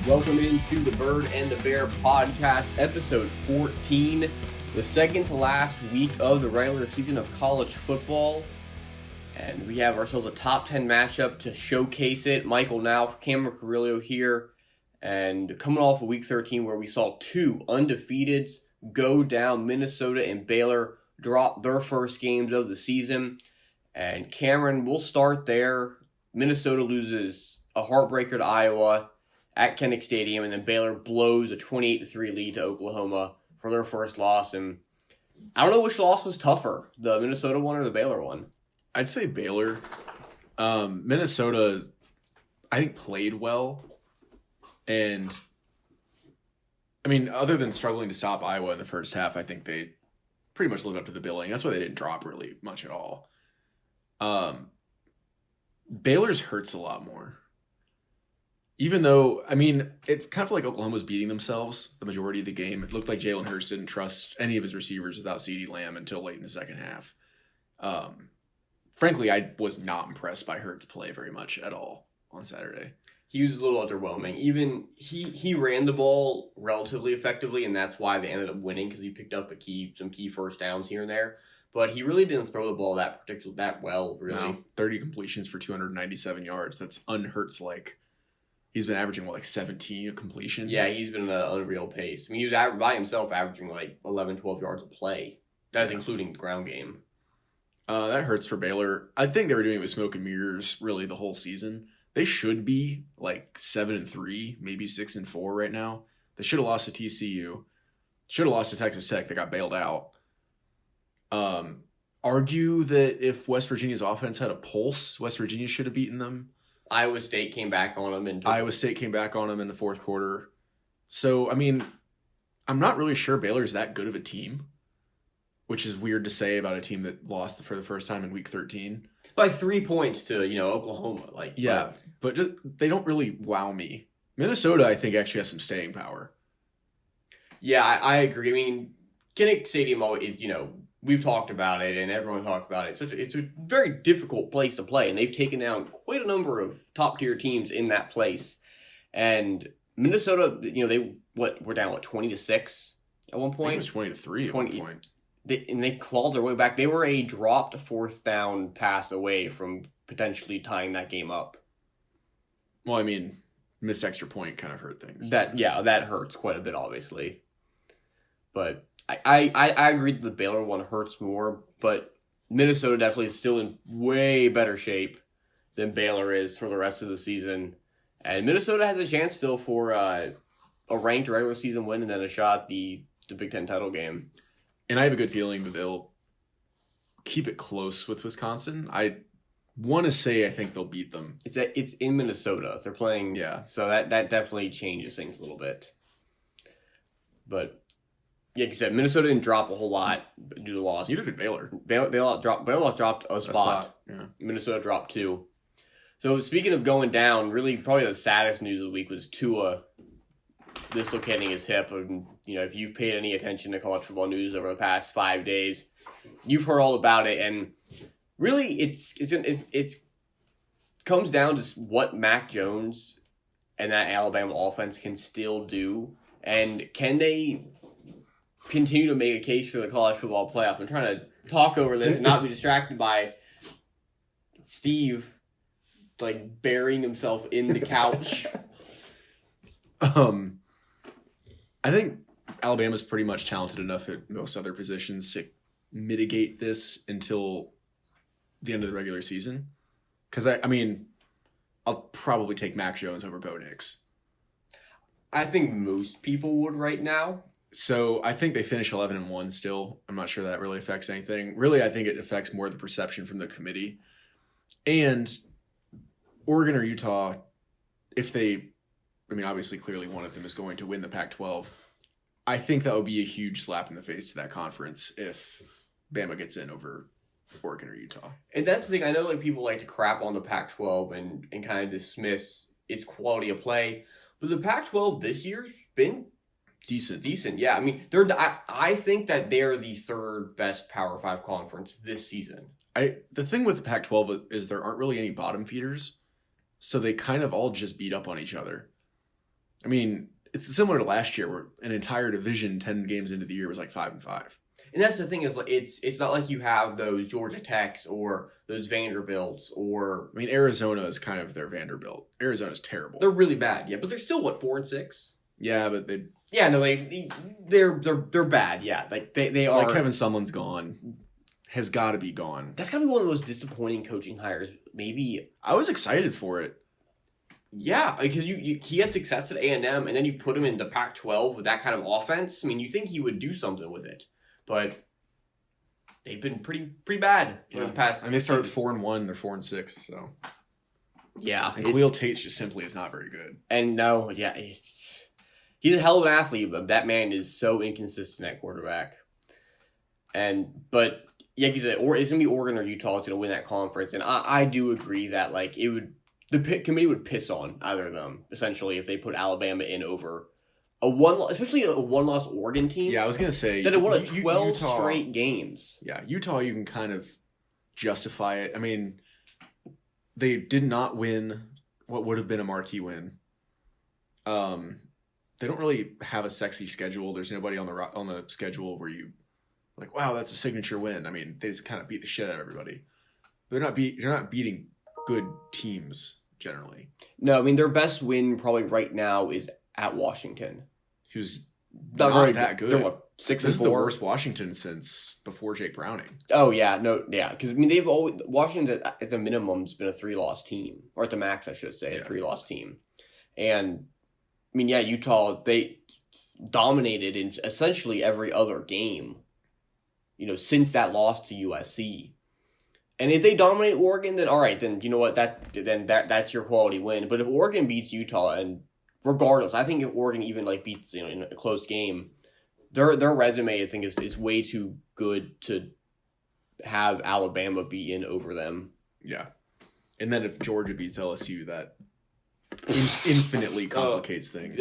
Welcome into the Bird and the Bear podcast, episode 14, the second to last week of the regular season of college football. And we have ourselves a top 10 matchup to showcase it. Michael Knauff, Cameron Carriglio here. And coming off of week 13 where we saw two undefeateds go down, Minnesota and Baylor drop their first games of the season. And Cameron, we'll start there. Minnesota loses a heartbreaker to Iowa at Kinnick Stadium, and then Baylor blows a 28-3 lead to Oklahoma for their first loss. And I don't know which loss was tougher, the Minnesota one or the Baylor one. I'd say Baylor. Minnesota, I think, played well. And, I mean, other than struggling to stop Iowa in the first half, I think they pretty much lived up to the billing. That's why they didn't drop really much at all. Baylor's hurts a lot more. Even though, I mean, it kind of felt like Oklahoma was beating themselves the majority of the game. It looked like Jalen Hurts didn't trust any of his receivers without CeeDee Lamb until late in the second half. Frankly, I was not impressed by Hurts' play very much at all on Saturday. He was a little underwhelming. Even he ran the ball relatively effectively, and that's why they ended up winning, because he picked up some key first downs here and there. But he really didn't throw the ball that well, really. No, 30 completions for 297 yards. That's un-Hurts-like. He's been averaging, like 17 completion? Yeah, he's been at an unreal pace. I mean, he was by himself averaging, 11, 12 yards a play. That's including the ground game. That hurts for Baylor. I think they were doing it with smoke and mirrors, really, the whole season. They should be, 7-3, maybe 6-4 right now. They should have lost to TCU. Should have lost to Texas Tech. They got bailed out. Argue that if West Virginia's offense had a pulse, West Virginia should have beaten them. Iowa State came back on them. In the fourth quarter. So, I mean, I'm not really sure Baylor's that good of a team, which is weird to say about a team that lost for the first time in week 13. By 3 points to, Oklahoma. But just, they don't really wow me. Minnesota, I think, actually has some staying power. Yeah, I agree. I mean, Kinnick Stadium, we've talked about it, and everyone talked about it. It's a very difficult place to play, and they've taken down quite a number of top-tier teams in that place. And Minnesota, we're down, 20-6 at one point? I think it was 20-3 at one point. They clawed their way back. They were a dropped fourth down pass away from potentially tying that game up. Well, I mean, missed extra point kind of hurt things. That hurts quite a bit, obviously. But I agree that the Baylor one hurts more, but Minnesota definitely is still in way better shape than Baylor is for the rest of the season. And Minnesota has a chance still for a ranked regular season win and then a shot at the Big Ten title game. And I have a good feeling that they'll keep it close with Wisconsin. I want to say I think they'll beat them. It's in Minnesota. They're playing, yeah. So that definitely changes things a little bit. But yeah, like you said, Minnesota didn't drop a whole lot due to loss. Neither did Baylor. Baylor dropped a spot. Yeah. Minnesota dropped 2. So speaking of going down, really probably the saddest news of the week was Tua dislocating his hip. And, if you've paid any attention to college football news over the past 5 days, you've heard all about it. And really, it comes down to what Mac Jones and that Alabama offense can still do. And can they continue to make a case for the college football playoff? I'm trying to talk over this and not be distracted by Steve, burying himself in the couch. I think Alabama's pretty much talented enough at most other positions to mitigate this until the end of the regular season. Because, I'll probably take Mac Jones over Bo Nix. I think most people would right now. So I think they finish 11-1 still. I'm not sure that really affects anything. Really, I think it affects more the perception from the committee. And Oregon or Utah, if they, obviously clearly one of them is going to win the Pac-12. I think that would be a huge slap in the face to that conference if Bama gets in over Oregon or Utah. And that's the thing. I know people like to crap on the Pac-12 and kind of dismiss its quality of play. But the Pac-12 this year's been decent. Yeah, I think that they're the third best Power 5 conference this season. The thing with the Pac-12 is there aren't really any bottom feeders, so they kind of all just beat up on each other. I mean, it's similar to last year where an entire division 10 games into the year was like 5-5. And that's the thing is, like, it's not like you have those Georgia Techs or those Vanderbilts or... I mean, Arizona is kind of their Vanderbilt. Arizona's terrible. They're really bad, yeah. But they're still, 4-6? Yeah, but they... Yeah, no, they're bad, yeah. Like, they are... Like, Kevin Sumlin's gone. Has got to be gone. That's got to be one of the most disappointing coaching hires. Maybe... I was excited for it. Yeah, because he had success at A&M, and then you put him in the Pac-12 with that kind of offense. I mean, you think he would do something with it. But they've been pretty bad in the past. And they started 4-1. They're 4-6. So yeah, and Khalil Tate just simply is not very good. And no, yeah, he's a hell of an athlete, but that man is so inconsistent at quarterback. But yeah, you said, or it's gonna be Oregon or Utah that's gonna win that conference, and I do agree that the committee would piss on either of them essentially if they put Alabama in over. Especially a one-loss Oregon team. Yeah, I was going to say... That it won 12 straight games. Yeah, Utah, you can kind of justify it. I mean, they did not win what would have been a marquee win. They don't really have a sexy schedule. There's nobody on the schedule where you... Like, wow, that's a signature win. I mean, they just kind of beat the shit out of everybody. They're not beating good teams, generally. No, I mean, their best win probably right now is at Washington, who's not that good. They're 6-4. This is the worst Washington since before Jake Browning. Oh yeah, because I mean Washington at the minimum's been a 3-loss team, or at the max I should say, a 3-loss team, and I mean Utah, they dominated in essentially every other game, since that loss to USC. And if they dominate Oregon, then all right, then you know what, that's your quality win. But if Oregon beats Utah, and regardless, I think if Oregon even beats in a close game, their resume I think is way too good to have Alabama be in over them. Yeah, and then if Georgia beats LSU, that infinitely complicates things.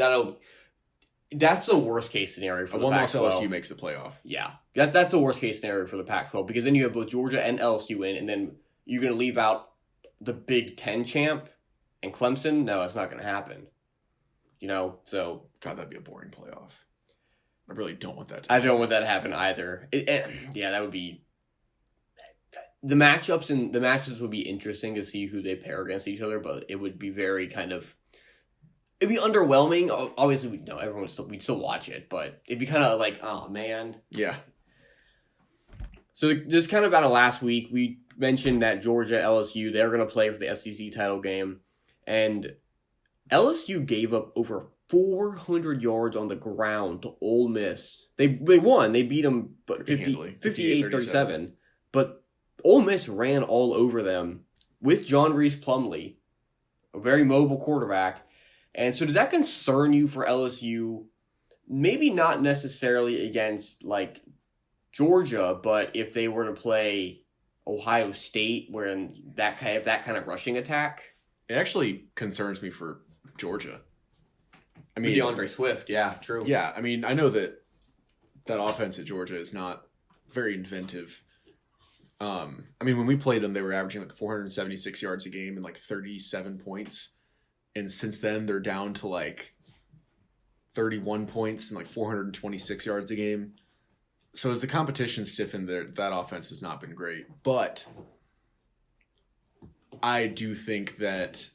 That's the worst case scenario for the Pac-12. A one-loss LSU makes the playoff. Yeah, that's the worst case scenario for the Pac-12 because then you have both Georgia and LSU in, and then you're going to leave out the Big Ten champ and Clemson. No, it's not going to happen. So... God, that'd be a boring playoff. I really don't want that to happen. I don't want that to happen either. Yeah, that would be... The matchups would be interesting to see who they pair against each other, but it would be very kind of... It'd be underwhelming. Obviously, we'd still watch it, but it'd be kind of like, oh, man. Yeah. So just kind of out of last week, we mentioned that Georgia, LSU, they're going to play for the SEC title game, and... LSU gave up over 400 yards on the ground to Ole Miss. They won. They beat them 58-37. But Ole Miss ran all over them with John Reese Plumlee, a very mobile quarterback. And so does that concern you for LSU? Maybe not necessarily against Georgia, but if they were to play Ohio State, where in that kind of rushing attack? It actually concerns me for Georgia. I mean, DeAndre Swift, yeah, true. Yeah, I mean, I know that offense at Georgia is not very inventive. I mean, when we played them, they were averaging 476 yards a game and 37 points. And since then, they're down to 31 points and 426 yards a game. So as the competition stiffened, that offense has not been great. But I do think that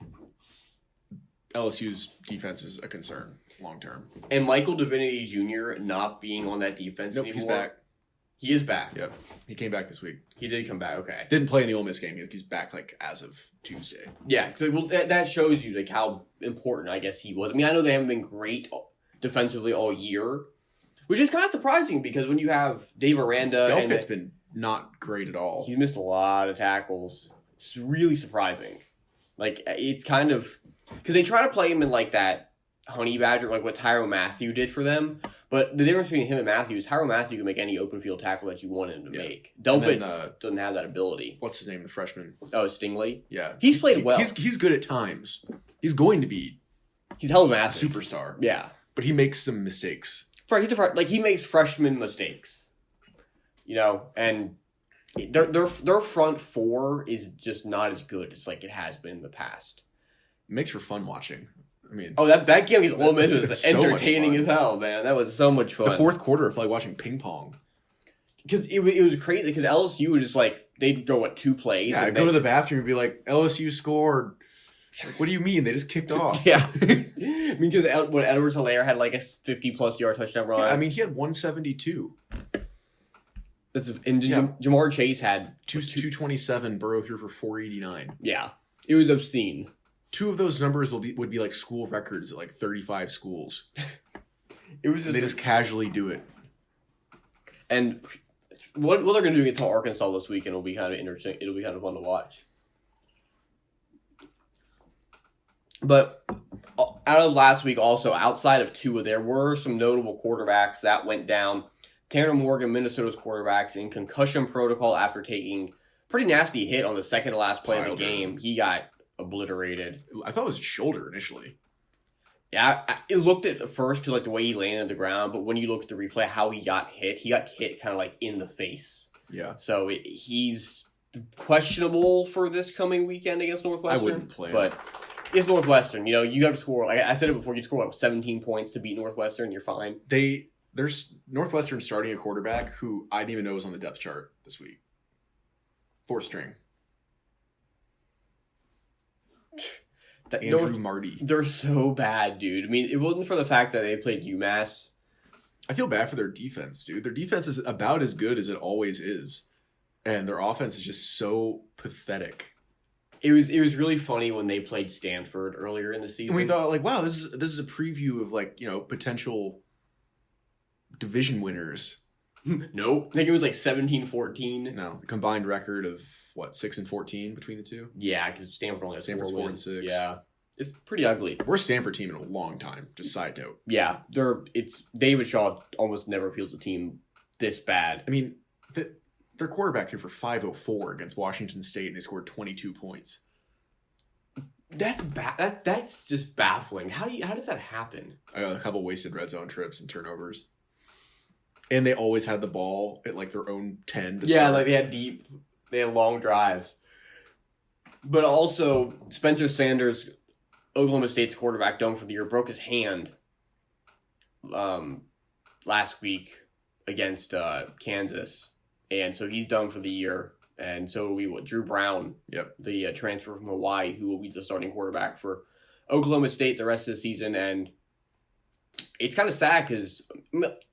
LSU's defense is a concern long term. And Michael Divinity Jr. not being on that defense anymore. He's back. He is back. Yep. He came back this week. He did come back, okay. Didn't play in the Ole Miss game. He's back as of Tuesday. Yeah, that shows you how important I guess he was. I mean, I know they haven't been great defensively all year, which is kind of surprising because when you have Dave Aranda... Delpit's been not great at all. He's missed a lot of tackles. It's really surprising. It's kind of... Because they try to play him in that honey badger, what Tyrann Mathieu did for them. But the difference between him and Mathieu is Tyrann Mathieu can make any open field tackle that you want him to make. Delpit doesn't have that ability. What's his name, the freshman? Oh, Stingley? Yeah. He's played well. He's good at times. He's going to be... He's hell of an athlete. Superstar. Yeah. But he makes some mistakes. He makes freshman mistakes. And... Their front four is just not as good as it has been in the past. It makes for fun watching. I mean, that game against Ole Miss was so entertaining as hell, man. That was so much fun. The fourth quarter, I felt like watching ping pong. Because it was crazy. Because LSU was just like, they'd go, 2 plays? Yeah, I'd go to the bathroom and be like, LSU scored. Like, what do you mean? They just kicked off. Yeah. Because Edwards-Helaire had like a 50-plus yard touchdown run. Yeah, I mean, he had 172. Jamar Chase had 227. Burrow threw for 489. Yeah. It was obscene. 2 of those numbers would be like school records at like 35 schools. It was just, they just casually do it. And what they're going to do against Arkansas this weekend will be kind of interesting. It'll be kind of fun to watch. But out of last week also, outside of Tua, there were some notable quarterbacks that went down. Tanner Morgan, Minnesota's quarterbacks, in concussion protocol after taking a pretty nasty hit on the second to last play of the game. He got obliterated. I thought it was his shoulder initially. Yeah, it looked at first because like the way he landed on the ground, but when you look at the replay, how he got hit kind of like in the face. Yeah. So he's questionable for this coming weekend against Northwestern. I wouldn't play him. But it's Northwestern. You know, you got to score. Like I said it before, you score 17 points to beat Northwestern, you're fine. There's Northwestern starting a quarterback who I didn't even know was on the depth chart this week. 4th string. Andrew Marty. They're so bad, dude. I mean, it wasn't for the fact that they played UMass. I feel bad for their defense, dude. Their defense is about as good as it always is. And their offense is just so pathetic. It was really funny when they played Stanford earlier in the season. And we thought, like, wow, this is a preview of, like, you know, potential division winners. Nope. I think it was like 17-14. No, combined record of, 6-14 between the two? Yeah, because Stanford only has Stanford's 4-6. 4-6. Yeah. It's pretty ugly. Worst Stanford team in a long time. Just side note. Yeah. David Shaw almost never feels a team this bad. I mean, their quarterback threw for 504 against Washington State, and they scored 22 points. That's just baffling. How does that happen? A couple wasted red zone trips and turnovers. And they always had the ball at like their own 10 to start. Like they had long drives. But also, Spencer Sanders, Oklahoma State's quarterback, done for the year, broke his hand last week against Kansas. And so he's done for the year. And so Drew Brown, the transfer from Hawaii, who will be the starting quarterback for Oklahoma State the rest of the season. And it's kind of sad because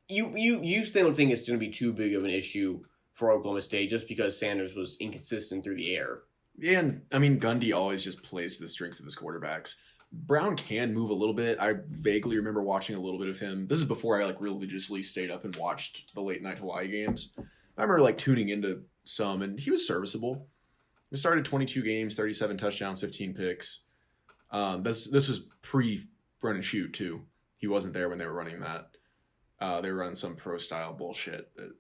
you still don't think it's going to be too big of an issue for Oklahoma State just because Sanders was inconsistent through the air. Yeah, and I mean, Gundy always just plays to the strengths of his quarterbacks. Brown can move a little bit. I vaguely remember watching a little bit of him. This is before I like religiously stayed up and watched the late night Hawaii games. I remember like tuning into some, and he was serviceable. He started 22 games, 37 touchdowns, 15 picks. This was pre-run and shoot too. He wasn't there when they were running that. They were running some pro style bullshit that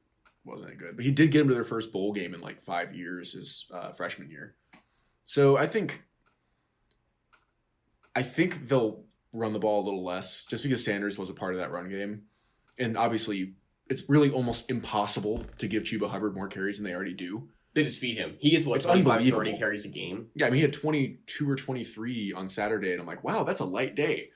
wasn't good. But he did get him to their first bowl game in like 5 years, his freshman year. So I think they'll run the ball a little less just because Sanders was a part of that run game. And obviously it's really almost impossible to give Chuba Hubbard more carries than they already do. They just feed him. He gets, 25, 30 carries a game? Yeah, I mean, he had 22 or 23 on Saturday, and I'm like, wow, that's a light day.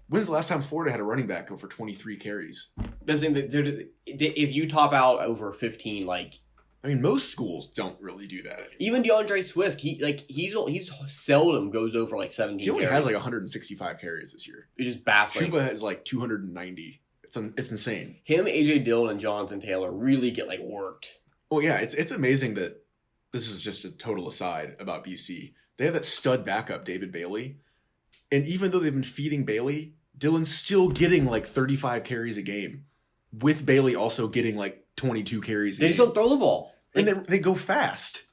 When's the last time Florida had a running back go for 23 carries? If you top out over 15, like... I mean, most schools don't really do that anymore. Even DeAndre Swift, he's seldom goes over like 17 He only carries. has like 165 carries this year. It's just baffling. Chuba has like 290. It's insane. Him, AJ Dillon, and Jonathan Taylor really get like worked. Well, yeah, it's amazing that this is just a total aside about BC. They have that stud backup, David Bailey. And even though they've been feeding Bailey, Dillon's still getting like 35 carries a game. With Bailey also getting like 22 carries a game. They just don't throw the ball. And they go fast.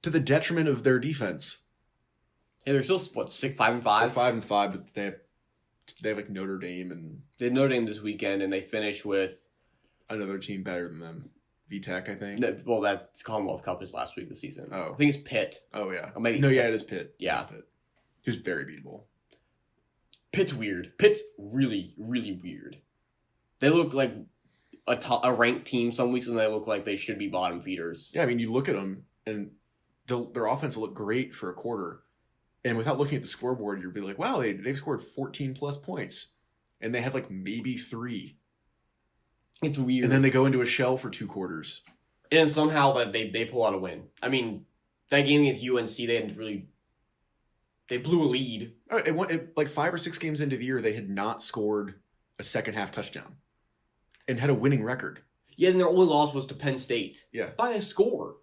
To the detriment of their defense. Hey, they're still, 5-5? They're 5-5, but they have like Notre Dame and... They had Notre Dame this weekend, and they finish with... Another team better than them. VTech, I think. Well, that's Commonwealth Cup is last week this season. Oh. I think it's Pitt. Oh, yeah. Or maybe yeah, it is Pitt. Yeah. It's Pitt. Who's very beatable. Pitt's weird. Pitt's really, really weird. They look like a ranked team some weeks, and they look like they should be bottom feeders. Yeah, I mean, you look at them, and their offense will look great for a quarter, And without looking at the scoreboard, you'd be like, wow, they've scored 14 plus points. And they have like maybe 3. It's weird. And then they go into a shell for 2 quarters. And somehow that they pull out a win. I mean, that game against UNC, they blew a lead. Like 5 or 6 games into the year, they had not scored a second half touchdown and had a winning record. Yeah, and their only loss was to Penn State. Yeah. By a score.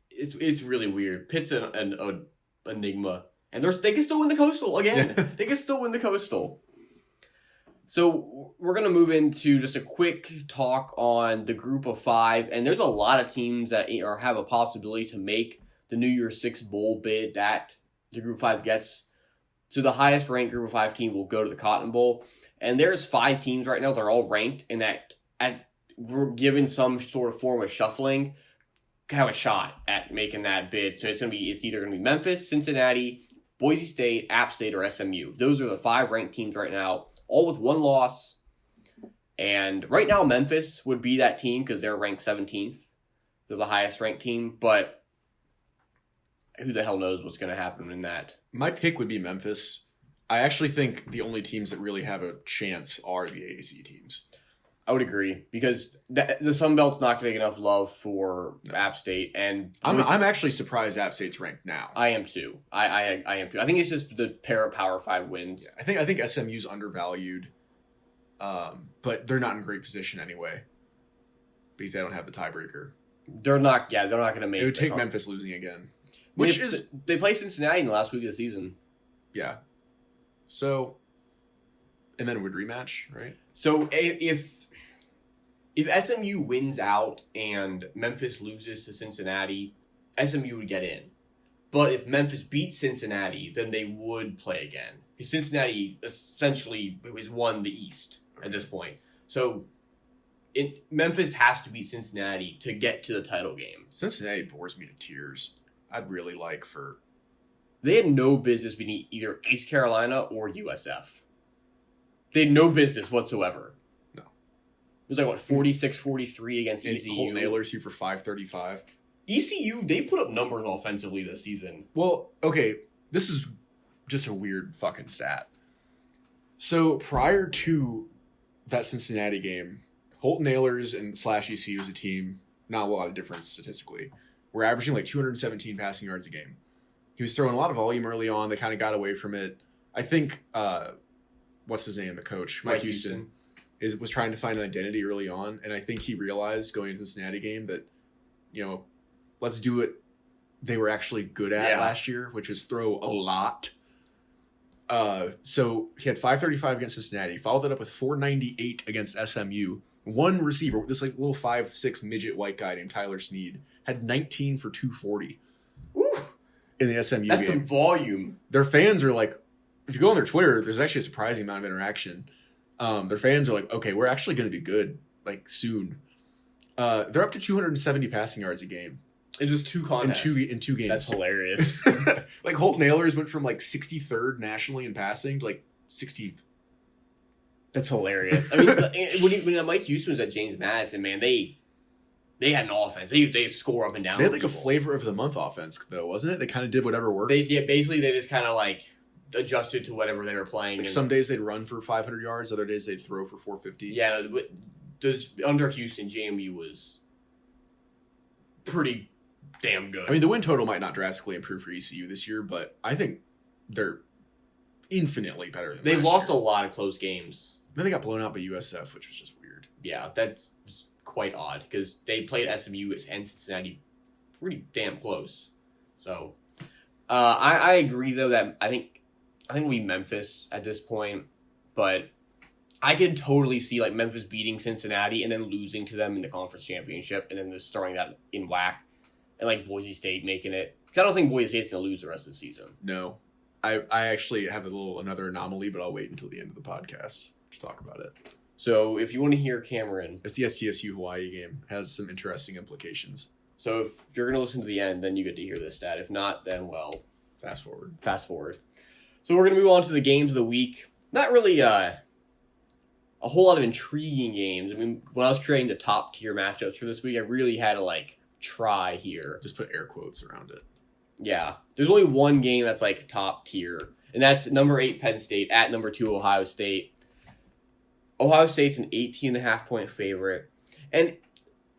It's really weird. Pitt's an enigma. And they can still win the Coastal again. Yeah. They can still win the Coastal. So we're going to move into just a quick talk on the group of 5. And there's a lot of teams that have a possibility to make the New Year's 6 bowl bid that the group 5 gets. So the highest ranked group of 5 team will go to the Cotton Bowl. And there's 5 teams right now that are all ranked and that we're given some sort of form of shuffling, have a shot at making that bid. So it's either going to be Memphis, Cincinnati, Boise State, App State, or SMU. Those are the 5 ranked teams right now, all with 1 loss. And right now, Memphis would be that team because they're ranked 17th. They're the highest ranked team, but who the hell knows what's going to happen in that. My pick would be Memphis. I actually think the only teams that really have a chance are the AAC teams. I would agree because the Sun Belt's not going to get enough love for App State, and I'm actually surprised App State's ranked now. I am too. I am too. I think it's just the pair of Power 5 wins. Yeah, I think SMU's undervalued, but they're not in great position anyway because they don't have the tiebreaker. They're not going to make. It would take Memphis losing again, they play Cincinnati in the last week of the season. Yeah. So, and then it would rematch, right? So if SMU wins out and Memphis loses to Cincinnati, SMU would get in. But if Memphis beats Cincinnati, then they would play again. Because Cincinnati essentially has won the East at this point. So Memphis has to beat Cincinnati to get to the title game. Cincinnati bores me to tears. I'd really like for... They had no business beating either East Carolina or USF. They had no business whatsoever. No. It was like, what, 46-43 against ECU? Holt Nailers you for 535. ECU, they put up numbers offensively this season. Well, okay, this is just a weird fucking stat. So prior to that Cincinnati game, Holt Nailers and /ECU as a team, not a lot of difference statistically, were averaging like 217 passing yards a game. He was throwing a lot of volume early on. They kind of got away from it. I think, what's his name, the coach? Mike Houston. Was trying to find an identity early on. And I think he realized going into the Cincinnati game that, let's do it they were actually good at last year, which was throw a lot. So he had 535 against Cincinnati, followed it up with 498 against SMU. One receiver, this like little 5'6" midget white guy named Tyler Snead, had 19 for 240. In the SMU game. That's some volume. Their fans are like, if you go on their Twitter, there's actually a surprising amount of interaction. Their fans are like, okay, we're actually going to be good, like soon. They're up to 270 passing yards a game. It was 2 contests. In two games. That's hilarious. Like Holt Nailers went from like 63rd nationally in passing to like 16th. That's hilarious. I mean, when Mike Houston was at James Madison, man, they had an offense. They score up and down. They had like a flavor of the month offense, though, wasn't it? They kind of did whatever worked. Basically, they just kind of like adjusted to whatever they were playing. Like some days they'd run for 500 yards, other days they'd throw for 450. Yeah, under Houston, JMU was pretty damn good. I mean, the win total might not drastically improve for ECU this year, but I think they're infinitely better than They've lost a lot of close games. Then they got blown out by USF, which was just weird. Yeah, that's quite odd because they played SMU and Cincinnati pretty damn close. So I agree though that I think it'll be Memphis at this point, but I could totally see like Memphis beating Cincinnati and then losing to them in the conference championship and then just throwing that in whack and like Boise State making it. Because I don't think Boise State's gonna lose the rest of the season. No, I actually have another anomaly, but I'll wait until the end of the podcast to talk about it. So if you want to hear Cameron, it's the STSU Hawaii game. It has some interesting implications. So if you're going to listen to the end, then you get to hear this stat. If not, then well, fast forward. So we're going to move on to the games of the week. Not really a whole lot of intriguing games. I mean, when I was creating the top tier matchups for this week, I really had to like try here. Just put air quotes around it. Yeah. There's only one game that's like top tier, and that's number 8 Penn State at number 2 Ohio State. Ohio State's an 18.5-point favorite. And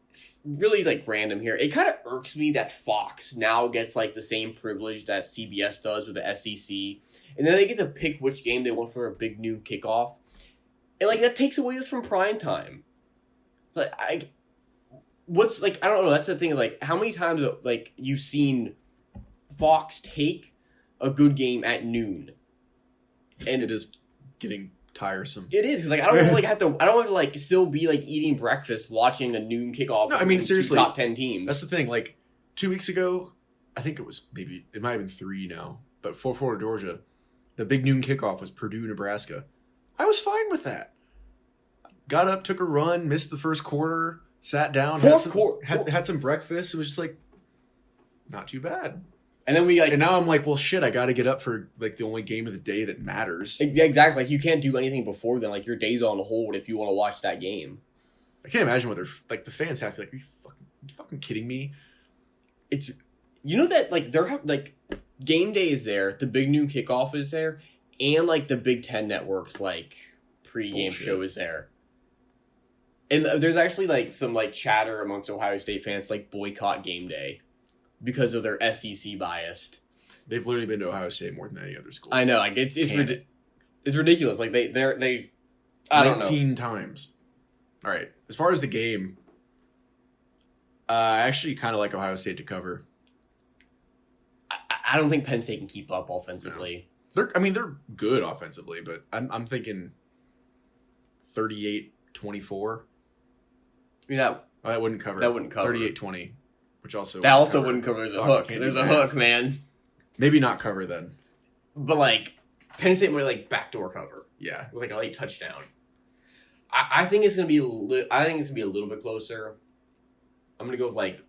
it's really like random here. It kind of irks me that Fox now gets like the same privilege that CBS does with the SEC. And then they get to pick which game they want for a big noon kickoff. And like that takes away this from prime time. Like I don't know, that's the thing, like how many times like you've seen Fox take a good game at noon. And it is getting tiresome. It is, because like I don't want to like still be like eating breakfast watching a noon kickoff. No, I mean seriously, top 10 teams. That's the thing. Like 2 weeks ago, I think it might have been 3 now, but for Florida, Georgia, the big noon kickoff was Purdue, Nebraska. I was fine with that. Got up, took a run, missed the first quarter, sat down, had some breakfast. It was just like not too bad. And then and now I'm like, well, shit, I got to get up for like the only game of the day that matters. Exactly. Like you can't do anything before then. Like your day's on hold if you want to watch that game. I can't imagine what they're like. The fans have to be like, are you fucking kidding me? It's, you know that like they're like game day is there, the big noon kickoff is there, and like the Big Ten network's like pregame show is there. And there's actually like some like chatter amongst Ohio State fans like boycott game day because of their SEC bias. They've literally been to Ohio State more than any other school. I know, like it's ridiculous. Like they I don't know. 19 times. All right. As far as the game, I actually kind of like Ohio State to cover. I don't think Penn State can keep up offensively. No. They're good offensively, but I'm thinking 38-24. I mean that wouldn't cover. 38-20. Which also wouldn't cover the hook. There's a hook, man. Maybe not cover then. But like Penn State might like backdoor cover. Yeah, with like a late touchdown. I think it's gonna be. I think it's gonna be a little bit closer. I'm gonna go with like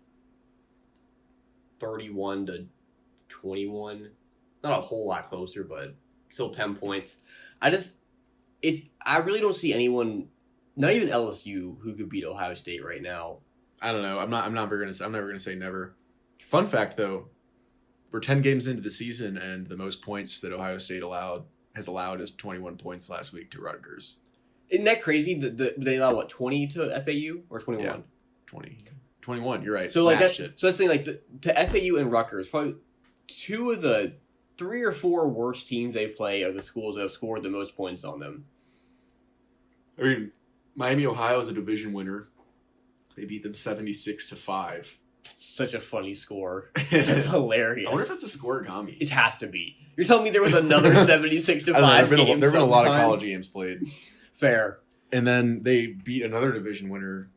31-21. Not a whole lot closer, but still 10 points. I really don't see anyone, not even LSU, who could beat Ohio State right now. I don't know. I'm never gonna say never. Fun fact though, we're 10 games into the season and the most points that Ohio State has allowed is 21 points last week to Rutgers. Isn't that crazy? They allow what, 20 to FAU or 21? Yeah, 20. 21. You're right. So like that's the thing. Like to FAU and Rutgers, probably 2 of the 3 or 4 worst teams they've played are the schools that have scored the most points on them. I mean, Miami, Ohio is a division winner. They beat them 76-5. That's such a funny score. That's hilarious. I wonder if that's a scoregami. It has to be. You're telling me there was another 76-5 game? There have been a lot of college games played. Fair. And then they beat another division winner,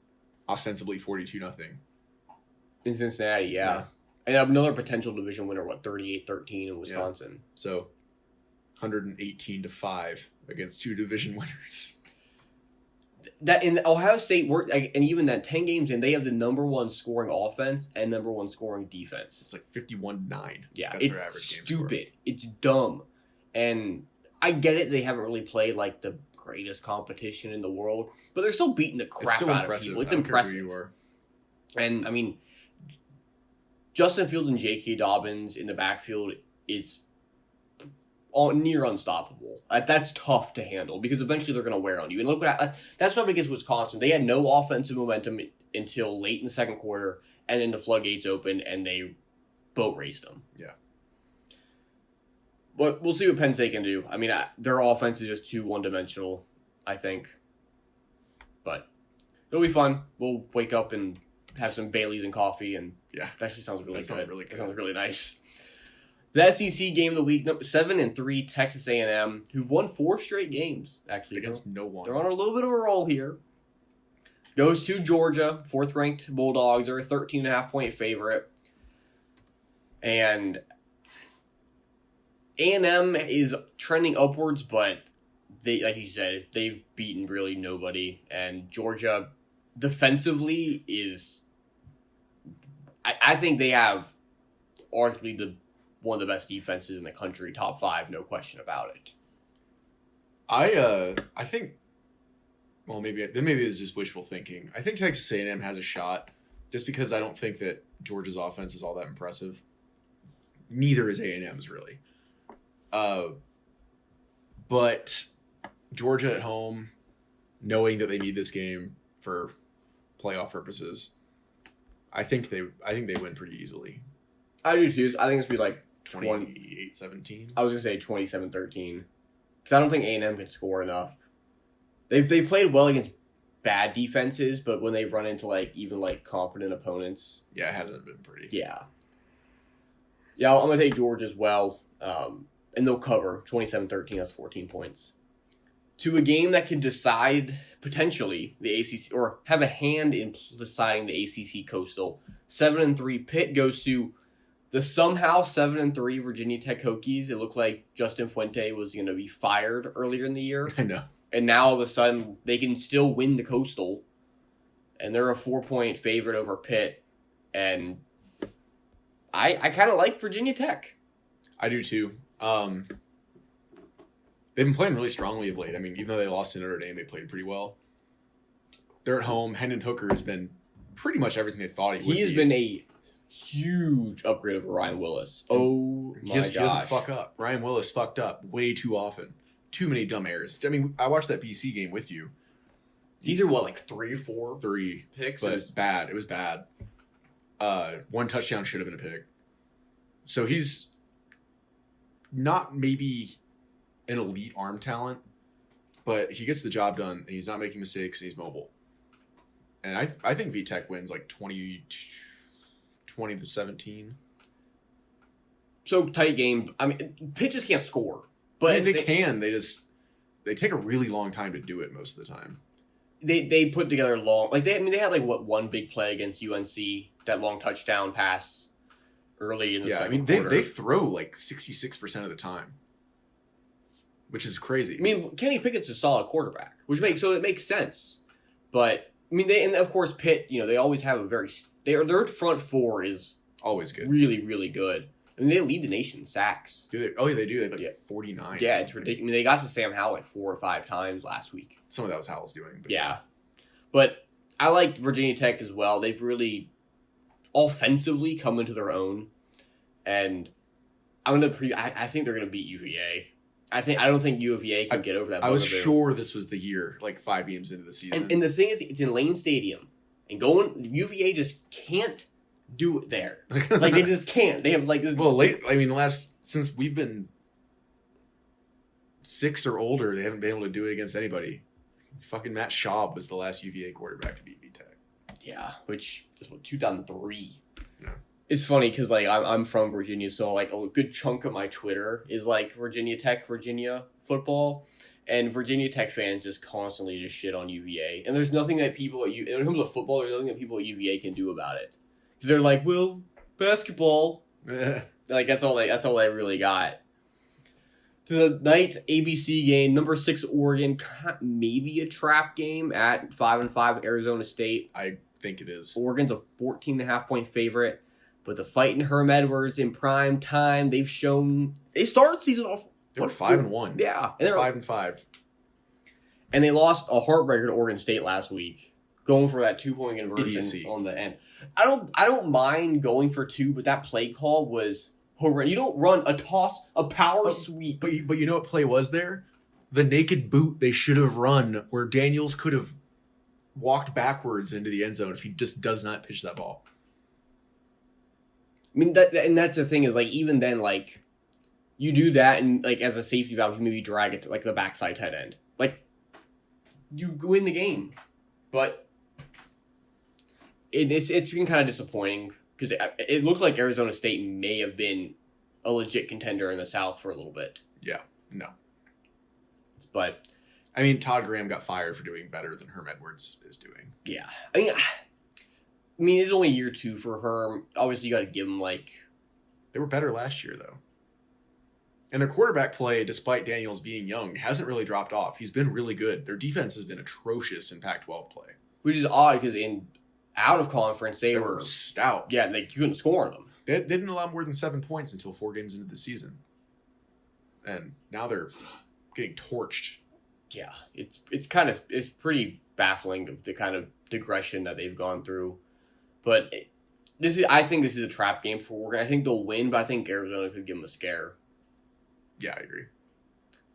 ostensibly 42-0. In Cincinnati, yeah. And another potential division winner, 38-13 in Wisconsin. Yeah. So 118-5 against 2 division winners. That in Ohio State worked, and even that 10 games in, they have the number 1 scoring offense and number 1 scoring defense. It's like 51-9. Yeah, that's it's their average stupid. Game score. It's dumb, and I get it. They haven't really played like the greatest competition in the world, but they're still beating the crap out of people. It's impressive. You are. And I mean, Justin Fields and J.K. Dobbins in the backfield is near unstoppable. That's tough to handle because eventually they're going to wear on you. And look that's what against Wisconsin. They had no offensive momentum until late in the second quarter, and then the floodgates opened and they boat raced them. Yeah. But we'll see what Penn State can do. I mean, their offense is just too one-dimensional, I think. But it'll be fun. We'll wake up and have some Baileys and coffee, and yeah, that actually sounds really good. Sounds really good. That sounds really nice. The SEC game of the week, 7-3 Texas A&M, who've won 4 straight games, actually. Against no one. They're on a little bit of a roll here. Goes to Georgia, 4th-ranked Bulldogs. They're a 13.5-point favorite. And A&M is trending upwards, but they, like you said, they've beaten really nobody. And Georgia, defensively, is... I think they have arguably one of the best defenses in the country, top 5, no question about it. I think, well, maybe it's just wishful thinking. I think Texas A&M has a shot, just because I don't think that Georgia's offense is all that impressive. neither is A&M's really. But Georgia at home, knowing that they need this game for playoff purposes, I think they win pretty easily. I do too. I think it's be like 28-17. I was gonna say 27-13 because I don't think A&M can score enough. They've played well against bad defenses, but when they run into even competent opponents, yeah, it hasn't been pretty. Yeah, I'm gonna take Georgia as well, and they'll cover 27-13. That's 14 points. To a game that could decide potentially the ACC or have a hand in deciding the ACC Coastal. 7-3 Pitt goes to the somehow 7-3 Virginia Tech Hokies. It looked like Justin Fuente was going to be fired earlier in the year. I know. And now all of a sudden they can still win the Coastal. And they're a 4-point favorite over Pitt. And I kind of like Virginia Tech. I do too. They've been playing really strongly of late. I mean, even though they lost to Notre Dame, they played pretty well. They're at home. Hendon Hooker has been pretty much everything they thought he would be. He has been a huge upgrade over Ryan Willis. Oh, my gosh. He doesn't fuck up. Ryan Willis fucked up way too often. Too many dumb errors. I mean, I watched that BC game with you. These are 3 or 4? 3 picks? But it's bad. It was bad. 1 touchdown should have been a pick. So he's not maybe an elite arm talent, but he gets the job done, and he's not making mistakes, and he's mobile. And I think VTech wins 20-17. So tight game. I mean, Pitt just can't score. But they can. They take a really long time to do it most of the time. They put together long. They had one big play against UNC, that long touchdown pass early in the second quarter. They throw 66% of the time, which is crazy. I mean, Kenny Pickett's a solid quarterback, it makes sense. But I mean, and of course Pitt, they always have their front four is always good, really, really good. I mean, they lead the nation in sacks. Do they? Oh, yeah, they do. They have 49. Yeah, it's ridiculous. I mean, they got to Sam Howell 4 or 5 times last week. Some of that was Howell's doing. But yeah. But I like Virginia Tech as well. They've really offensively come into their own. And I think they're going to beat UVA. I don't think UVA can get over that. I was sure this was the year, 5 games into the season. And the thing is, it's in Lane Stadium. And UVA just can't do it there. They just can't. They have this. Well, since we've been 6 or older, they haven't been able to do it against anybody. Fucking Matt Schaub was the last UVA quarterback to beat VTech. Yeah, which is 2003. Yeah. It's funny because I'm from Virginia, so a good chunk of my Twitter is Virginia Tech, Virginia football, and Virginia Tech fans just constantly just shit on UVA. And there's nothing that people in terms of football, there's nothing that people at UVA can do about it. They're well, basketball. That's all they really got. To the night ABC game, number 6 Oregon, maybe a trap game at 5-5 Arizona State. I think it is. Oregon's a 14.5-point favorite, but the fight in Herm Edwards in prime time, they've shown they started the season off. They were 5-1. Yeah, and they're 5-5, and they lost a heartbreaker to Oregon State last week. Going for that 2-point conversion Idiocy. On the end. I don't mind going for 2, but that play call was horrendous. You don't run a toss, a power sweep. But you know what play was there? The naked boot they should have run, where Daniels could have walked backwards into the end zone if he just does not pitch that ball. I mean, that's the thing is even then you do that and as a safety valve you maybe drag it to the backside tight end. You win the game, but. It's been kind of disappointing because it looked like Arizona State may have been a legit contender in the South for a little bit. Yeah, no. But I mean, Todd Graham got fired for doing better than Herm Edwards is doing. Yeah, I mean, it's only year 2 for Herm. Obviously, you got to give him They were better last year though, and their quarterback play, despite Daniels being young, hasn't really dropped off. He's been really good. Their defense has been atrocious in Pac-12 play, which is odd because out of conference, they were stout. Yeah, you couldn't score on them. They didn't allow more than 7 points until 4 games into the season, and now they're getting torched. Yeah, it's pretty baffling the kind of digression that they've gone through, but I think this is a trap game for Oregon. I think they'll win, but I think Arizona could give them a scare. Yeah, I agree.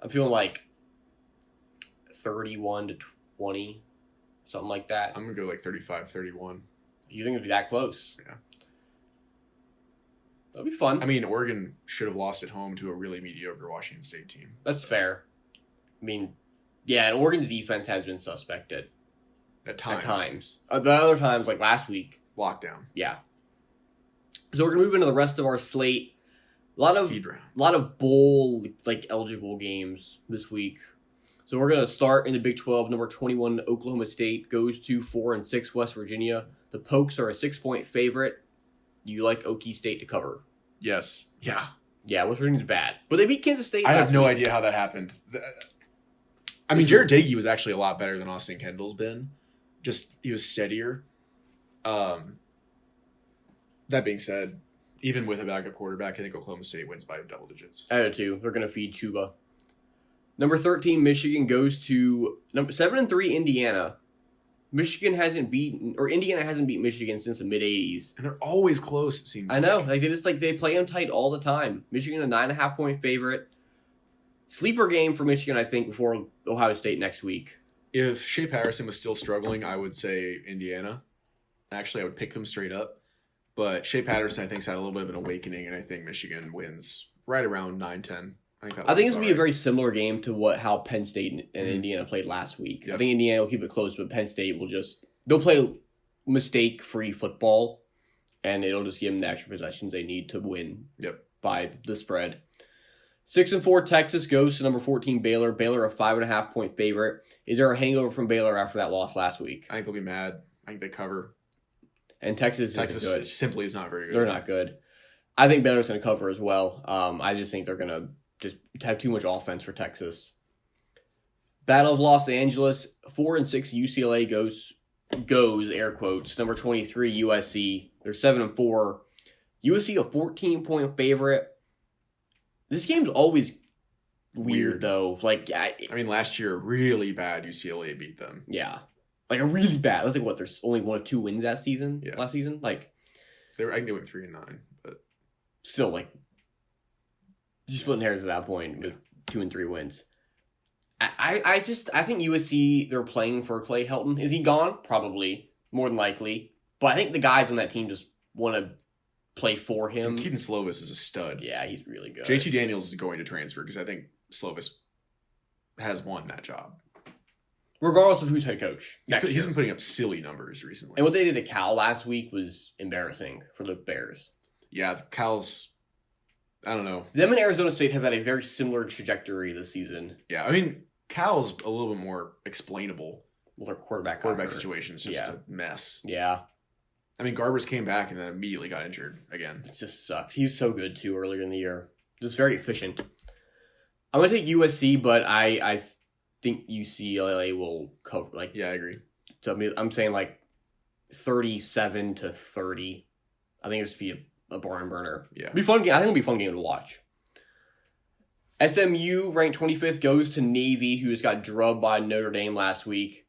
I'm feeling like 31-20, something like that. I'm going to go like 35-31. You think it'd be that close? Yeah. That'll be fun. I mean, Oregon should have lost at home to a really mediocre Washington State team. That's fair. I mean, yeah, and Oregon's defense has been suspected. At times. But other times, like last week. Lockdown. Yeah. So we're going to move into the rest of our slate. A lot of bowl eligible games this week. So we're going to start in the Big 12. Number 21 Oklahoma State goes to 4-6 West Virginia. The Pokes are a 6-point favorite. You like Okie State to cover? Yes. Yeah. Yeah, West Virginia's bad, but they beat Kansas State. I have no idea how that happened. I mean, Jared Dagey was actually a lot better than Austin Kendall's been. Just he was steadier. That being said, even with a backup quarterback, I think Oklahoma State wins by double digits. I do too. They're going to feed Chuba. Number 13, Michigan goes to number 7-3 Indiana. Indiana hasn't beat Michigan since the mid '80s, and they're always close. It seems. I know, like they play them tight all the time. Michigan a 9.5-point favorite. Sleeper game for Michigan, I think, before Ohio State next week. If Shea Patterson was still struggling, I would say Indiana. Actually, I would pick them straight up. But Shea Patterson, I think, has had a little bit of an awakening, and I think Michigan wins right around 9-10. I think it's going to be a very similar game to how Penn State and Indiana played last week. Yep. I think Indiana will keep it close, but Penn State they'll play mistake-free football, and it'll just give them the extra possessions they need to win by the spread. 6-4 Texas goes to number 14 Baylor. Baylor a 5.5-point favorite. Is there a hangover from Baylor after that loss last week? I think they'll be mad. I think they cover. And Texas good. Simply is not very good. They're not good. I think Baylor's going to cover as well. I just think they're going to just have too much offense for Texas. Battle of Los Angeles, 4-6 UCLA goes air quotes. Number 23 USC. They're 7-4. USC a 14-point favorite. This game's always weird though. Like I mean, last year really bad UCLA beat them. Yeah, like a really bad. That's like what? There's only 1 of 2 wins that season. Yeah. Last season, like I think they went 3-9, but still like. You splitting hairs at that point with 2 and 3 wins. I think USC, they're playing for Clay Helton. Is he gone? Probably, more than likely. But I think the guys on that team just want to play for him. And Keaton Slovis is a stud. Yeah, he's really good. JT Daniels is going to transfer because I think Slovis has won that job. Regardless of who's head coach. He's been putting up silly numbers recently. And what they did to Cal last week was embarrassing for the Bears. Yeah, Cal's... I don't know. Them and Arizona State have had a very similar trajectory this season. Yeah, I mean, Cal's a little bit more explainable. Well, their quarterback situation is just a mess. Yeah. I mean, Garbers came back and then immediately got injured again. It just sucks. He was so good, too, earlier in the year. Just very efficient. I'm going to take USC, but I think UCLA will cover. Yeah, I agree. So I'm saying 37-30. I think it's be a barn burner. Yeah. It'll be fun game. I think it'll be a fun game to watch. SMU, ranked 25th, goes to Navy, who just got drubbed by Notre Dame last week.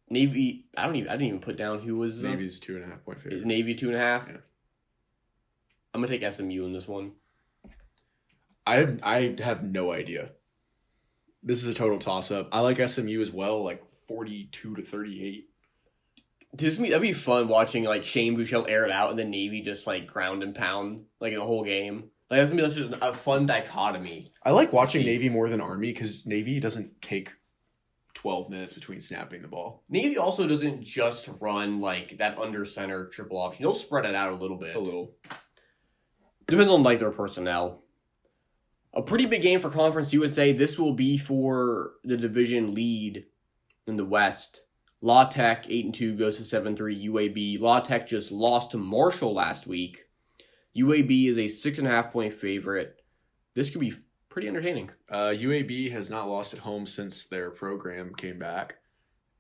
Navy, I didn't even put down who was... Navy's 2.5-point favorite. Is Navy 2.5? Yeah. I'm going to take SMU in this one. I have no idea. This is a total toss-up. I like SMU as well, 42-38. That'd be fun watching Shane Buechele air it out and then Navy just ground and pound the whole game. That's gonna be such a fun dichotomy. I like watching Navy more than Army because Navy doesn't take 12 minutes between snapping the ball. Navy also doesn't just run that under center triple option. They'll spread it out a little bit. A little. Depends on their personnel. A pretty big game for Conference USA. This will be for the division lead in the West. La Tech 8-2 goes to 7-3 UAB. La Tech just lost to Marshall last week. UAB is a 6.5-point favorite. This could be pretty entertaining. UAB has not lost at home since their program came back.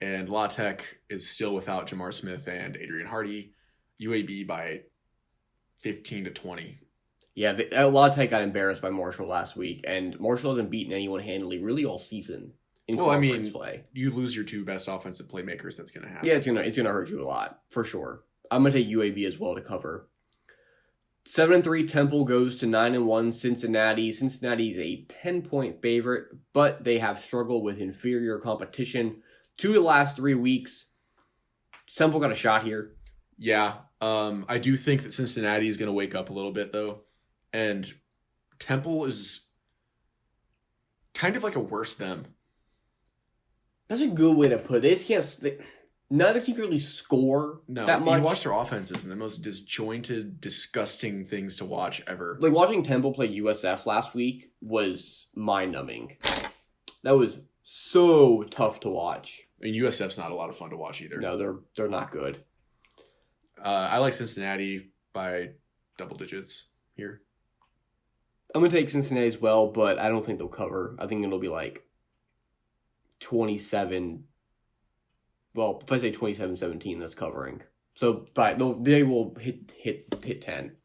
And La Tech is still without Jamar Smith and Adrian Hardy. UAB by 15-20. Yeah, La Tech got embarrassed by Marshall last week. And Marshall hasn't beaten anyone handily really all season. Play. You lose your 2 best offensive playmakers, that's going to happen. Yeah, it's gonna hurt you a lot, for sure. I'm going to take UAB as well to cover. 7-3 Temple goes to 9-1 Cincinnati. Cincinnati is a 10-point favorite, but they have struggled with inferior competition 2 of the last 3 weeks. Temple got a shot here. Yeah. I do think that Cincinnati is going to wake up a little bit, though. And Temple is kind of like a worse them. That's a good way to put it. They just can't... Neither team can really score that much. You watch their offenses and the most disjointed, disgusting things to watch ever. Like, watching Temple play USF last week was mind-numbing. That was so tough to watch. I mean, USF's not a lot of fun to watch either. No, they're not good. I like Cincinnati by double digits here. I'm going to take Cincinnati as well, but I don't think they'll cover. I think it'll be like 27. Well, if I say 27-17, that's covering. So they will hit 10.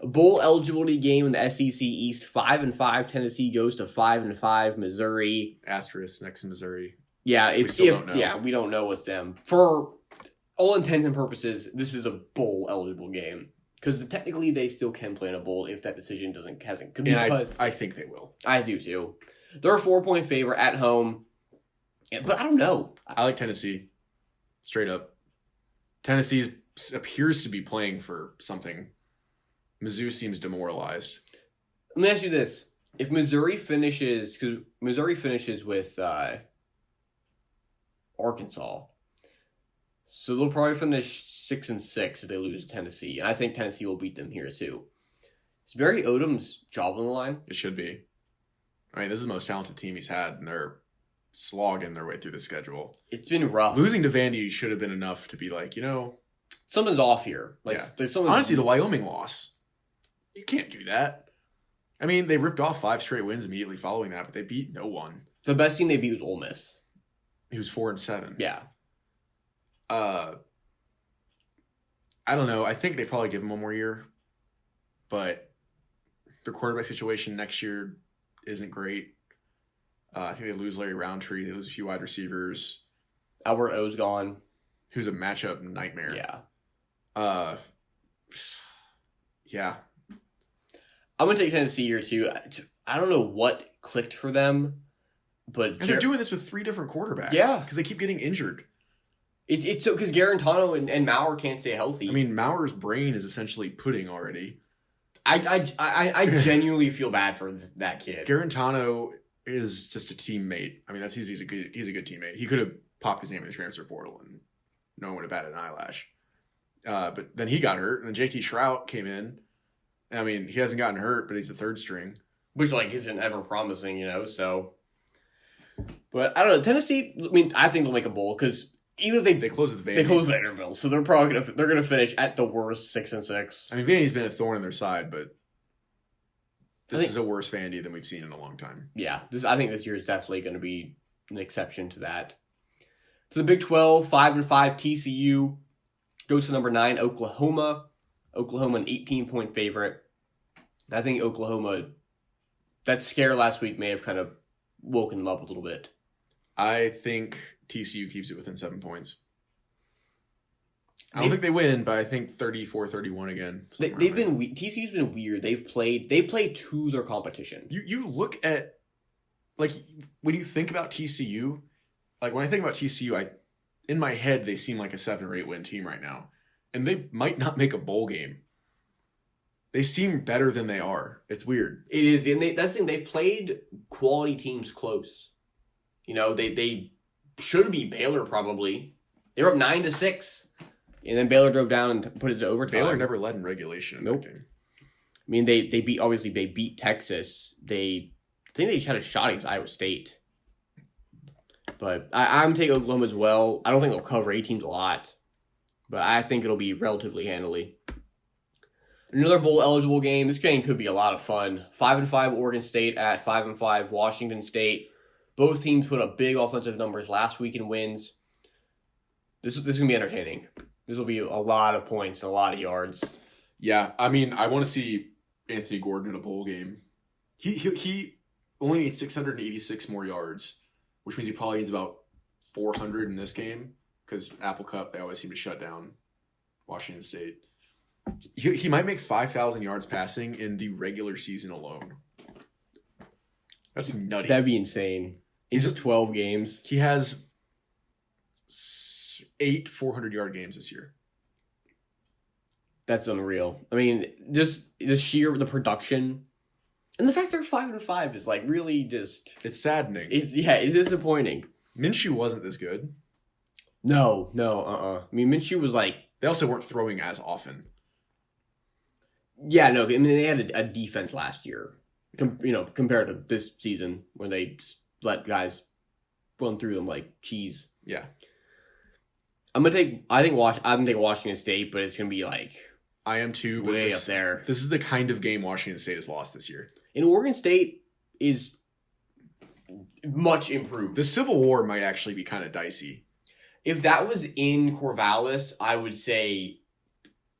A bowl eligibility game in the SEC East. 5-5 Tennessee goes to 5-5 Missouri. Asterisk next to Missouri. Yeah, we don't know with them. For all intents and purposes, this is a bowl eligible game because technically they still can play in a bowl if that decision hasn't. Because I think they will. I do too. They're a 4-point favorite at home. Yeah, but I don't know. I like Tennessee. Straight up. Tennessee appears to be playing for something. Mizzou seems demoralized. Let me ask you this. If Missouri finishes... Because Missouri finishes with Arkansas. So they'll probably finish 6-6 if they lose to Tennessee. And I think Tennessee will beat them here too. Is Barry Odom's job on the line? It should be. I mean, this is the most talented team he's had, and they're slogging their way through the schedule. It's been rough. Losing to Vandy should have been enough to be like, something's off here. Honestly, the Wyoming loss, you can't do that. I mean, they ripped off 5 straight wins immediately following that, but they beat no one. The best team they beat was Ole Miss. He was 4-7. Yeah. I don't know. I think they probably give him one more year, but their quarterback situation next year isn't great. I think they lose Larry Roundtree. They lose a few wide receivers. Albert O's gone. Who's a matchup nightmare. Yeah. Yeah. I'm going to take Tennessee here, too. I don't know what clicked for them, but... And they're doing this with 3 different quarterbacks. Yeah. Because they keep getting injured. It's so... Because Garantano and Maurer can't stay healthy. I mean, Maurer's brain is essentially pudding already. I genuinely feel bad for that kid. Garantano is just a teammate. I mean, he's a good teammate. He could have popped his name in the transfer portal and no one would have batted an eyelash. But then he got hurt, and then JT Shrout came in. I mean, he hasn't gotten hurt, but he's the 3rd string. Which, isn't ever promising, so... But, I don't know. Tennessee, I think they'll make a bowl, because even if they close with Vandy. They close Vanderbilt, so they're probably going to finish at the worst 6-6. I mean, Vandy's been a thorn in their side, but this is a worse Vandy than we've seen in a long time. Yeah, I think this year is definitely going to be an exception to that. To the Big 12, 5-5 TCU goes to number 9 Oklahoma. Oklahoma an 18-point favorite. I think Oklahoma, that scare last week may have kind of woken them up a little bit. I think TCU keeps it within 7 points. I don't think they win, but I think 34-31 again. TCU's been weird. They played to their competition. You look at, when you think about TCU, when I think about TCU, in my head they seem like a 7 or 8 win team right now, and they might not make a bowl game. They seem better than they are. It's weird. It is, and that's the thing. They've played quality teams close. They should be Baylor probably. They were up 9-6. And then Baylor drove down and put it to overtime. Baylor never led in regulation in that game. I mean, they beat Texas. I think they just had a shot against Iowa State. But I'm taking Oklahoma as well. I don't think they'll cover 8 teams a lot. But I think it'll be relatively handily. Another bowl eligible game. This game could be a lot of fun. 5-5 Oregon State at 5-5 Washington State. Both teams put up big offensive numbers last week in wins. This is going to be entertaining. This will be a lot of points and a lot of yards. Yeah, I mean, I want to see Anthony Gordon in a bowl game. He only needs 686 more yards, which means he probably needs about 400 in this game because Apple Cup, they always seem to shut down. Washington State. He might make 5,000 yards passing in the regular season alone. That's nutty. That'd be insane. In just 12 games. He has 8 400-yard games this year. That's unreal. I mean, just the production and the fact they're 5-5 is like really just. It's saddening. It's disappointing. Minshew wasn't this good. No. I mean, Minshew was like. They also weren't throwing as often. Yeah, no. I mean, they had a defense last year, compared to this season when they just let guys run through them like cheese. Yeah. I'm gonna take Washington State, but it's gonna be like. I am too. Way up there. This is the kind of game Washington State has lost this year. And Oregon State is much improved. The Civil War might actually be kind of dicey. If that was in Corvallis, I would say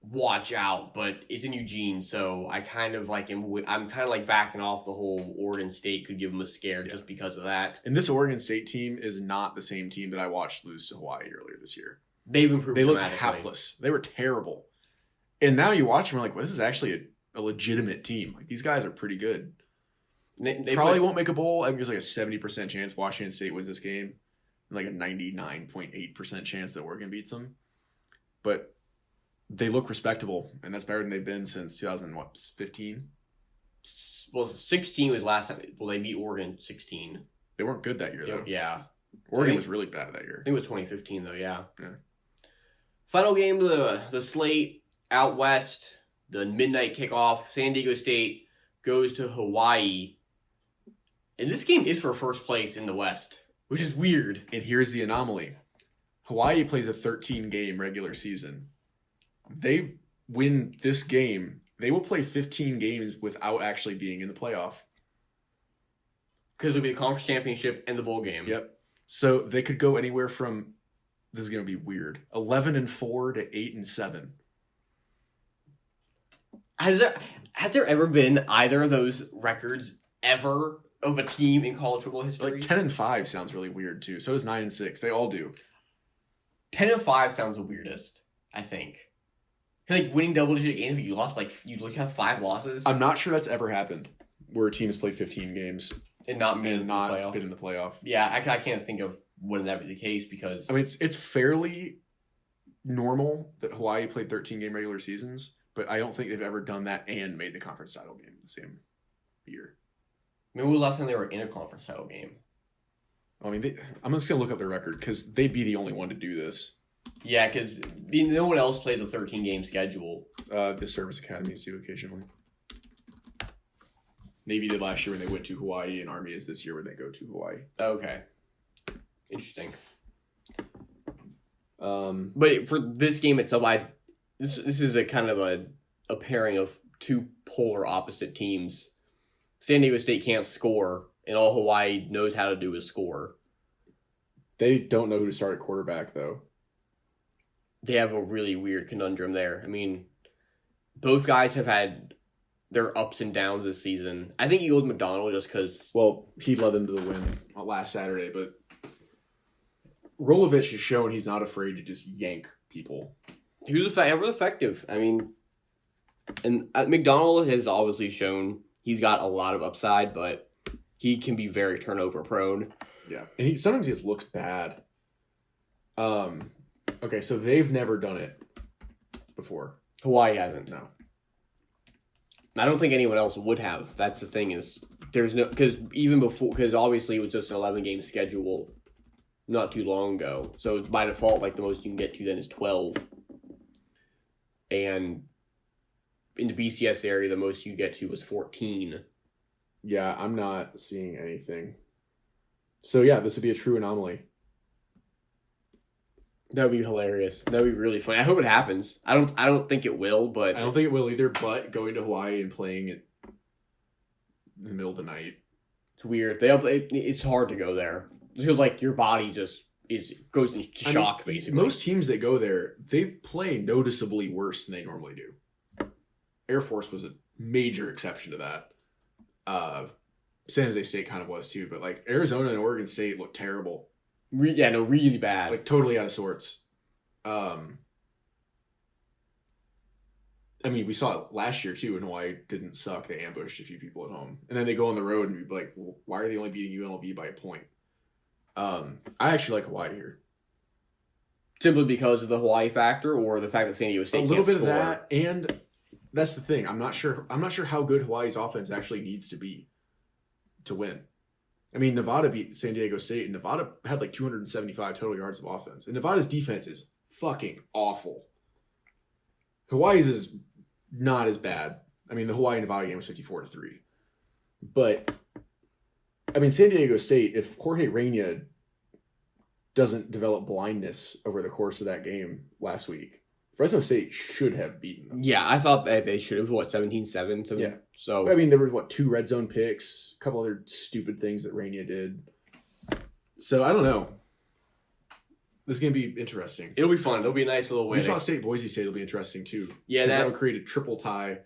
watch out, but it's in Eugene, so I kind of like I'm kind of like backing off the whole Oregon State could give them a scare just because of that. And this Oregon State team is not the same team that I watched lose to Hawaii earlier this year. They've improved. They looked hapless. They were terrible. And now you watch them, you're like, well, this is actually a legitimate team. Like, these guys are pretty good. They probably won't make a bowl. I think there's like a 70% chance Washington State wins this game. And like a 99.8% chance that Oregon beats them. But they look respectable, and that's better than they've been since 2015. Well, 16 was last time. Well, they beat Oregon 16. They weren't good that year, though. Yeah. Oregon was really bad that year. I think it was 2015, though, yeah. Yeah. Final game of the slate. Out west, the midnight kickoff, San Diego State goes to Hawaii. And this game is for first place in the West, which is weird. And here's the anomaly. Hawaii plays a 13-game regular season. They win this game, they will play 15 games without actually being in the playoff. Because it'll be the conference championship and the bowl game. Yep. So they could go anywhere from, this is going to be weird, 11-4 to 8-7. Has there ever been either of those records ever of a team in college football history? Like 10-5 sounds really weird too. So is 9-6. They all do. 10-5 sounds the weirdest, I think. Like winning double-digit games, but you have 5 losses. I'm not sure that's ever happened where a team has played 15 games and not been in the playoff. Yeah, I can't think of when that be the case because I mean it's fairly normal that Hawaii played 13-game regular seasons. But I don't think they've ever done that and made the conference title game the same year. Maybe the last time they were in a conference title game. I mean, I'm just going to look up their record because they'd be the only one to do this. Yeah, because no one else plays a 13-game schedule. The service academies do occasionally. Navy did last year when they went to Hawaii, and Army is this year when they go to Hawaii. Okay. Interesting. But for this game itself, This is a kind of a pairing of two polar opposite teams. San Diego State can't score, and all Hawaii knows how to do is score. They don't know who to start at quarterback, though. They have a really weird conundrum there. I mean, both guys have had their ups and downs this season. I think you go with McDonald just because... Well, he led them to the win last Saturday, but Rolovich has shown he's not afraid to just yank people. He was ever effective. I mean, and McDonald has obviously shown he's got a lot of upside, but he can be very turnover prone. Yeah, and sometimes he just looks bad. Okay, so they've never done it before. Hawaii hasn't. No. I don't think anyone else would have. That's the thing is there's no because obviously it was just an 11-game schedule not too long ago. So by default, like the most you can get to then is 12. And in the BCS area, the most you get to was 14. Yeah, I'm not seeing anything. So yeah, this would be a true anomaly. That would be hilarious. That would be really funny. I hope it happens. I don't think it will, but I don't think it will either. But going to Hawaii and playing it in the middle of the night, it's weird. It's hard to go there. It feels like your body just goes into shock. Basically, most teams that go there, they play noticeably worse than they normally do. Air Force was a major exception to that. San Jose State kind of was too, but like Arizona and Oregon State looked terrible. Really bad. Like totally out of sorts. I mean, we saw it last year too, and Hawaii didn't suck. They ambushed a few people at home, and then they go on the road and be like, well, why are they only beating UNLV by a point? I actually like Hawaii here. Simply because of the Hawaii factor, or the fact that San Diego State A little bit can't of score? that, and that's the thing. I'm not sure how good Hawaii's offense actually needs to be to win. I mean, Nevada beat San Diego State, and Nevada had like 275 total yards of offense. And Nevada's defense is fucking awful. Hawaii's is not as bad. I mean, the Hawaii-Nevada game was 54-3. But, I mean, San Diego State, if Jorge Reina doesn't develop blindness over the course of that game last week, Fresno State should have beaten them. Yeah, I thought that they should have, 17-7? Yeah. So, I mean, there were, 2 red zone picks, a couple other stupid things that Reina did. So, I don't know. This is going to be interesting. it'll be fun. It'll be a nice little win. Utah State, Boise State will be interesting too. Yeah, that that would create a triple tie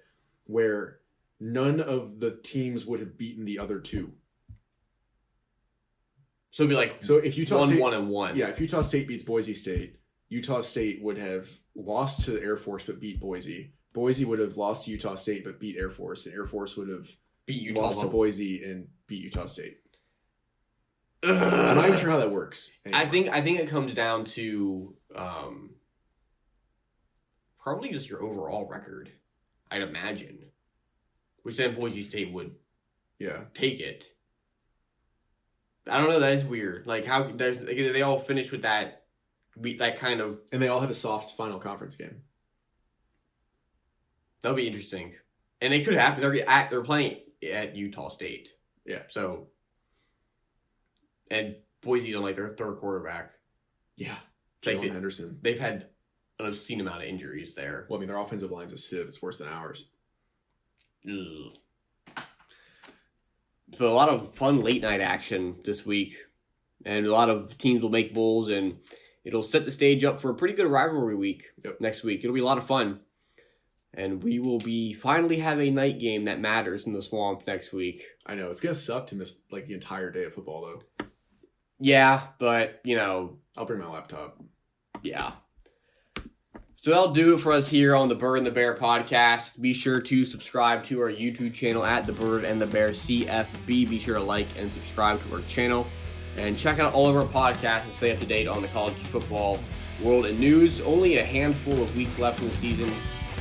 where none of the teams would have beaten the other two. So it'd be like So if Utah 1-1-1. Yeah, if Utah State beats Boise State, Utah State would have lost to Air Force but beat Boise. Boise would have lost to Utah State but beat Air Force, and Air Force would have beat Utah. lost to Boise and beat Utah State. I'm not even sure how that works. Anymore. I think it comes down to probably just your overall record, I'd imagine. Which then Boise State would take it. I don't know, that is weird. Like how they all finish with that kind of, and they all have a soft final conference game. That'll be interesting. And it could happen. They're playing at Utah State. Yeah. So, and Boise's on like their third quarterback. Yeah. Like Jalen Henderson. They've had an obscene amount of injuries there. Well, I mean, their offensive line's a sieve. It's worse than ours. Ugh. So a lot of fun late night action this week. And a lot of teams will make bowls, and it'll set the stage up for a pretty good rivalry week next week. It'll be a lot of fun. And we will be finally have a night game that matters in the Swamp next week. I know. It's going to suck to miss like the entire day of football, though. Yeah, but, you know. I'll bring my laptop. Yeah. So that'll do it for us here on the Bird and the Bear podcast. Be sure to subscribe to our YouTube channel at the Bird and the Bear CFB. Be sure to like and subscribe to our channel. And check out all of our podcasts and stay up to date on the college football world and news. Only a handful of weeks left in the season.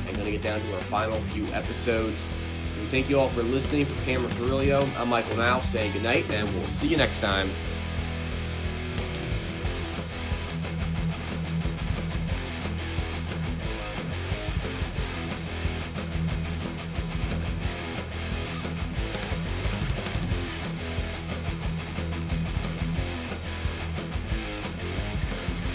And going to get down to our final few episodes. We thank you all for listening. For Cameron Carriglio, I'm Michael Knauff saying goodnight, and we'll see you next time.